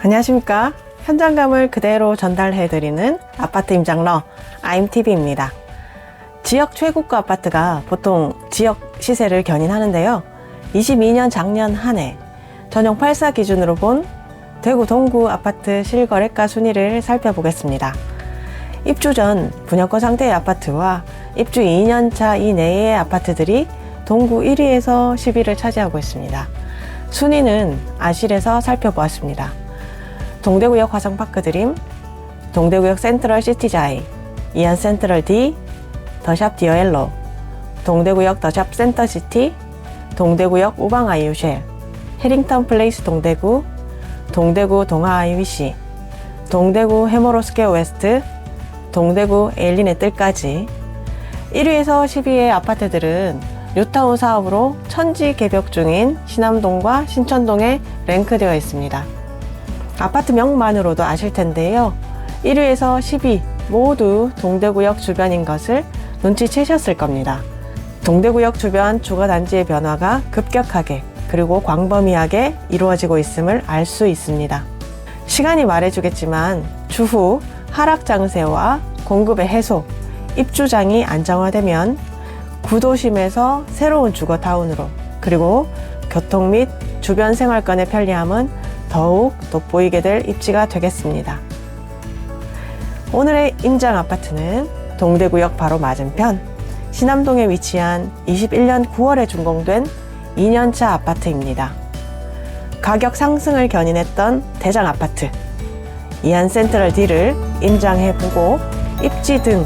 안녕하십니까. 현장감을 그대로 전달해드리는 아파트 임장러 IMTV입니다. 지역 최고가 아파트가 보통 지역 시세를 견인하는데요. 22년 작년 한 해 전용 84 기준으로 본 대구 동구 아파트 실거래가 순위를 살펴보겠습니다. 입주 전 분양권 상태의 아파트와 입주 2년차 이내의 아파트들이 동구 1위에서 10위를 차지하고 있습니다. 순위는 아실에서 살펴보았습니다. 동대구역 화성파크드림, 동대구역 센트럴 시티자이, 이안 센트럴 D, 더샵 디어엘로, 동대구역 더샵 센터시티, 동대구역 우방 아이유쉘, 해링턴 플레이스 동대구, 동대구 동아 아이위시, 동대구 해머로스퀘어 웨스트, 동대구 에일린의 뜰까지 1위에서 10위의 아파트들은 뉴타운 사업으로 천지 개벽 중인 신암동과 신천동에 랭크되어 있습니다. 아파트명만으로도 아실 텐데요. 1위에서 10위 모두 동대구역 주변인 것을 눈치채셨을 겁니다. 동대구역 주변 주거단지의 변화가 급격하게 그리고 광범위하게 이루어지고 있음을 알 수 있습니다. 시간이 말해주겠지만 추후 하락 장세와 공급의 해소, 입주장이 안정화되면 구도심에서 새로운 주거타운으로 그리고 교통 및 주변 생활권의 편리함은 더욱 돋보이게 될 입지가 되겠습니다. 오늘의 임장 아파트는 동대구역 바로 맞은편 신암동에 위치한 21년 9월에 준공된 2년차 아파트입니다. 가격 상승을 견인했던 대장 아파트 이안 센트럴 D를 임장해보고 입지 등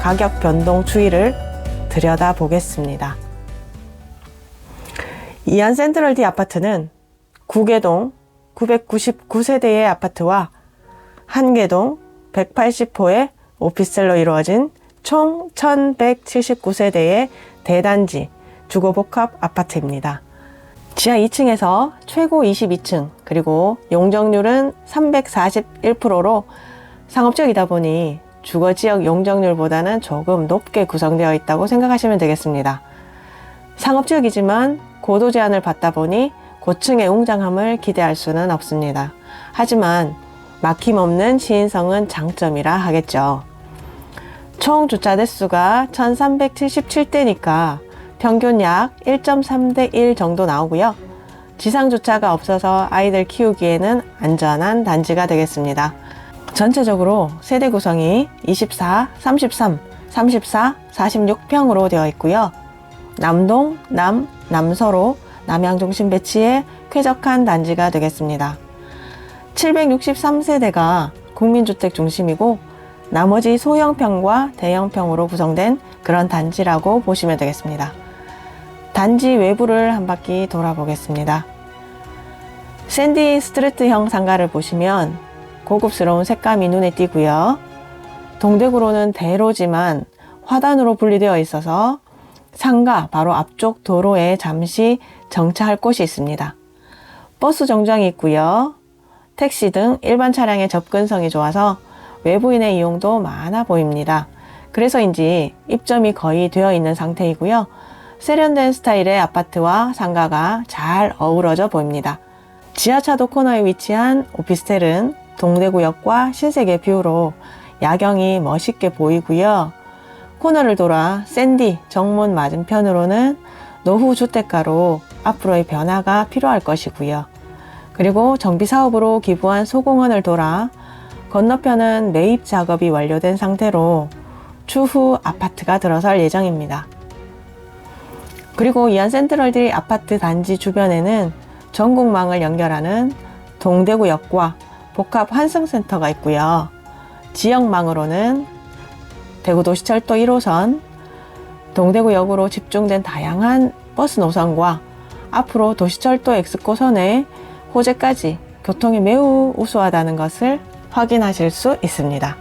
가격 변동 추이를 들여다보겠습니다. 이안 센트럴 D 아파트는 구개동 999세대의 아파트와 한개동 180호의 오피스텔로 이루어진 총 1179세대의 대단지 주거복합 아파트입니다. 지하 2층에서 최고 22층 그리고 용적률은 341%로 상업지역이다 보니 주거지역 용적률보다는 조금 높게 구성되어 있다고 생각하시면 되겠습니다. 상업지역이지만 고도 제한을 받다 보니 고층의 웅장함을 기대할 수는 없습니다. 하지만 막힘없는 시인성은 장점이라 하겠죠. 총 주차 대수가 1377대니까 평균 약 1.3대 1 정도 나오고요. 지상 주차가 없어서 아이들 키우기에는 안전한 단지가 되겠습니다. 전체적으로 세대 구성이 24, 33, 34, 46평으로 되어 있고요. 남동, 남서로 남양 중심 배치에 쾌적한 단지가 되겠습니다. 763세대가 국민주택 중심이고 나머지 소형평과 대형평으로 구성된 그런 단지라고 보시면 되겠습니다. 단지 외부를 한 바퀴 돌아보겠습니다. 샌디 스트리트형 상가를 보시면 고급스러운 색감이 눈에 띄고요. 동대구로는 대로지만 화단으로 분리되어 있어서 상가 바로 앞쪽 도로에 잠시 정차할 곳이 있습니다. 버스 정류장이 있고요. 택시 등 일반 차량의 접근성이 좋아서 외부인의 이용도 많아 보입니다. 그래서인지 입점이 거의 되어 있는 상태이고요. 세련된 스타일의 아파트와 상가가 잘 어우러져 보입니다. 지하차도 코너에 위치한 오피스텔은 동대구역과 신세계 뷰로 야경이 멋있게 보이고요. 코너를 돌아 샌디 정문 맞은편으로는 노후 주택가로 앞으로의 변화가 필요할 것이고요. 그리고 정비사업으로 기부한 소공원을 돌아 건너편은 매입 작업이 완료된 상태로 추후 아파트가 들어설 예정입니다. 그리고 이안 센트럴 D 아파트 단지 주변에는 전국망을 연결하는 동대구역과 복합 환승센터가 있고요. 지역망으로는 대구도시철도 1호선, 동대구역으로 집중된 다양한 버스 노선과 앞으로 도시철도 엑스코선의 호재까지 교통이 매우 우수하다는 것을 확인하실 수 있습니다.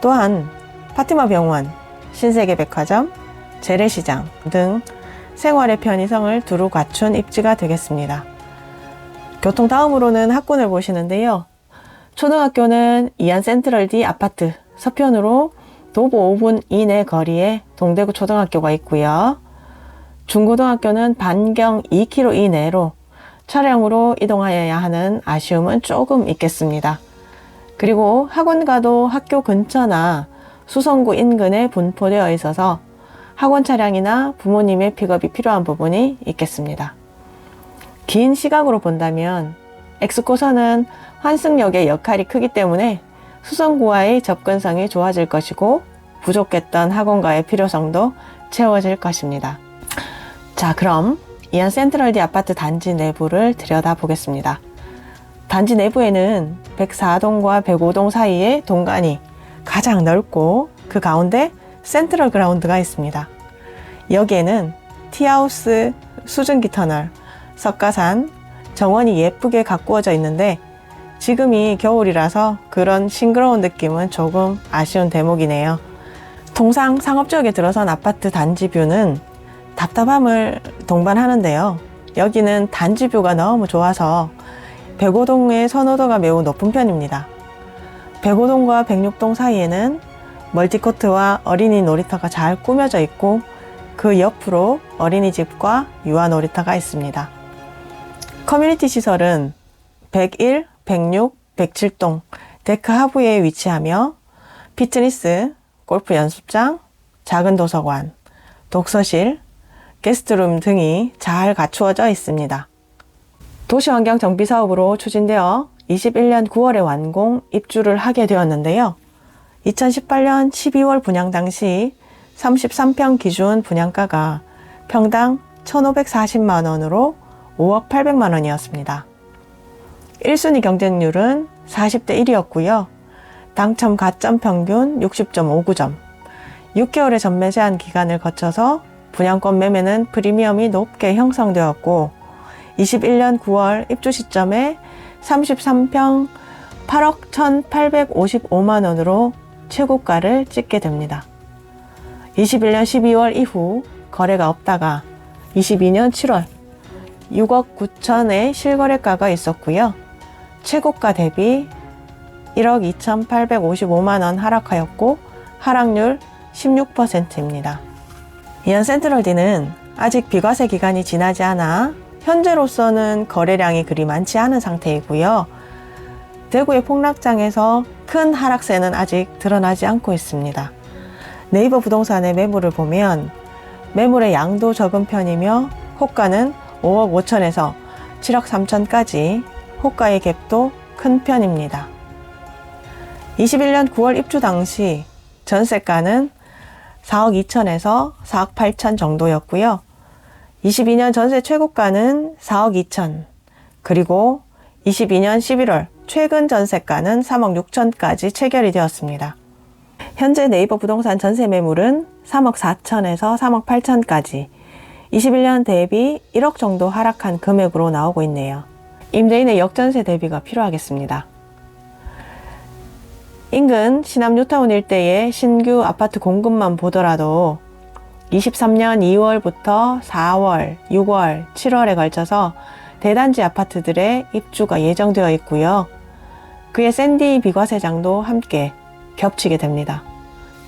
또한 파티마 병원, 신세계 백화점, 재래시장 등 생활의 편의성을 두루 갖춘 입지가 되겠습니다. 교통 다음으로는 학군을 보시는데요. 초등학교는 이안 센트럴 D 아파트 서편으로 도보 5분 이내 거리에 동대구 초등학교가 있고요. 중고등학교는 반경 2km 이내로 차량으로 이동하여야 하는 아쉬움은 조금 있겠습니다. 그리고 학원가도 학교 근처나 수성구 인근에 분포되어 있어서 학원 차량이나 부모님의 픽업이 필요한 부분이 있겠습니다. 긴 시각으로 본다면 엑스코선은 환승역의 역할이 크기 때문에 수성구와의 접근성이 좋아질 것이고 부족했던 학원가의 필요성도 채워질 것입니다. 자, 그럼 이안 센트럴디 아파트 단지 내부를 들여다보겠습니다. 단지 내부에는 104동과 105동 사이의 동간이 가장 넓고 그 가운데 센트럴 그라운드가 있습니다. 여기에는 티하우스, 수증기 터널, 석가산, 정원이 예쁘게 가꾸어져 있는데 지금이 겨울이라서 그런 싱그러운 느낌은 조금 아쉬운 대목이네요. 통상 상업지역에 들어선 아파트 단지 뷰는 답답함을 동반하는데요. 여기는 단지 뷰가 너무 좋아서 105동의 선호도가 매우 높은 편입니다. 105동과 106동 사이에는 멀티코트와 어린이 놀이터가 잘 꾸며져 있고 그 옆으로 어린이집과 유아 놀이터가 있습니다. 커뮤니티 시설은 101, 106, 107동 데크 하부에 위치하며 피트니스, 골프 연습장, 작은 도서관, 독서실, 게스트룸 등이 잘 갖추어져 있습니다. 도시환경 정비 사업으로 추진되어 21년 9월에 완공 입주를 하게 되었는데요. 2018년 12월 분양 당시 33평 기준 분양가가 평당 1,540만 원으로 5억 800만 원이었습니다. 1순위 경쟁률은 40대 1이었고요. 당첨 가점 평균 60.59점, 6개월의 전매 제한 기간을 거쳐서 분양권 매매는 프리미엄이 높게 형성되었고 21년 9월 입주 시점에 33평 8억 1,855만 원으로 최고가를 찍게 됩니다. 21년 12월 이후 거래가 없다가 22년 7월 6억 9천의 실거래가가 있었고요. 최고가 대비 1억 2,855만 원 하락하였고 하락률 16%입니다. 이안 센트럴디는 아직 비과세 기간이 지나지 않아 현재로서는 거래량이 그리 많지 않은 상태이고요. 대구의 폭락장에서 큰 하락세는 아직 드러나지 않고 있습니다. 네이버 부동산의 매물을 보면 매물의 양도 적은 편이며 호가는 5억 5천에서 7억 3천까지 호가의 갭도 큰 편입니다. 21년 9월 입주 당시 전세가는 4억 2천에서 4억 8천 정도였고요. 22년 전세 최고가는 4억 2천, 그리고 22년 11월 최근 전세가는 3억 6천까지 체결이 되었습니다. 현재 네이버 부동산 전세 매물은 3억 4천에서 3억 8천까지 21년 대비 1억 정도 하락한 금액으로 나오고 있네요. 임대인의 역전세 대비가 필요하겠습니다. 인근 시남 뉴타운 일대의 신규 아파트 공급만 보더라도 23년 2월부터 4월, 6월, 7월에 걸쳐서 대단지 아파트들의 입주가 예정되어 있고요. 그의 샌디 비과세장도 함께 겹치게 됩니다.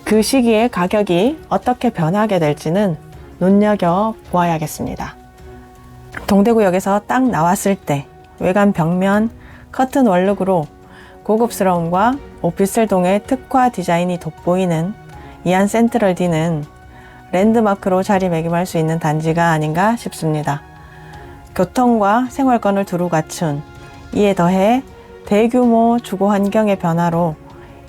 그 시기에 가격이 어떻게 변하게 될지는 눈여겨보아야겠습니다. 동대구역에서 딱 나왔을 때 외관 벽면 커튼 월룩으로 고급스러움과 오피스텔동의 특화 디자인이 돋보이는 이안 센트럴디는 랜드마크로 자리매김할 수 있는 단지가 아닌가 싶습니다. 교통과 생활권을 두루 갖춘, 이에 더해 대규모 주거 환경의 변화로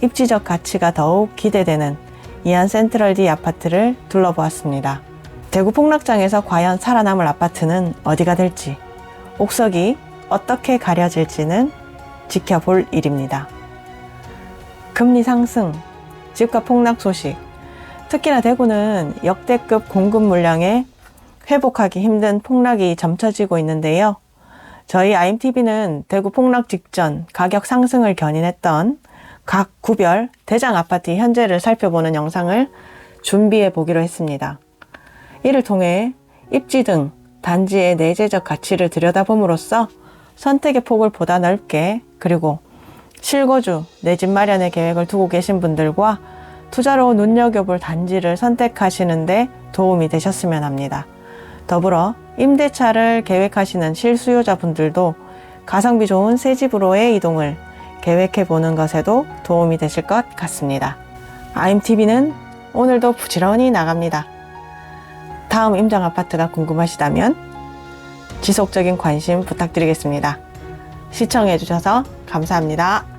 입지적 가치가 더욱 기대되는 이안 센트럴디 아파트를 둘러보았습니다. 대구 폭락장에서 과연 살아남을 아파트는 어디가 될지, 옥석이 어떻게 가려질지는 지켜볼 일입니다. 금리 상승, 집값 폭락 소식, 특히나 대구는 역대급 공급 물량에 회복하기 힘든 폭락이 점쳐지고 있는데요. 저희 IMTV는 대구 폭락 직전 가격 상승을 견인했던 각 구별 대장 아파트 현재를 살펴보는 영상을 준비해 보기로 했습니다. 이를 통해 입지 등 단지의 내재적 가치를 들여다봄으로써 선택의 폭을 보다 넓게, 그리고 실거주, 내 집 마련의 계획을 두고 계신 분들과 투자로 눈여겨볼 단지를 선택하시는 데 도움이 되셨으면 합니다. 더불어 임대차를 계획하시는 실수요자분들도 가성비 좋은 새 집으로의 이동을 계획해 보는 것에도 도움이 되실 것 같습니다. IMTV는 오늘도 부지런히 나갑니다. 다음 임장 아파트가 궁금하시다면 지속적인 관심 부탁드리겠습니다. 시청해 주셔서 감사합니다.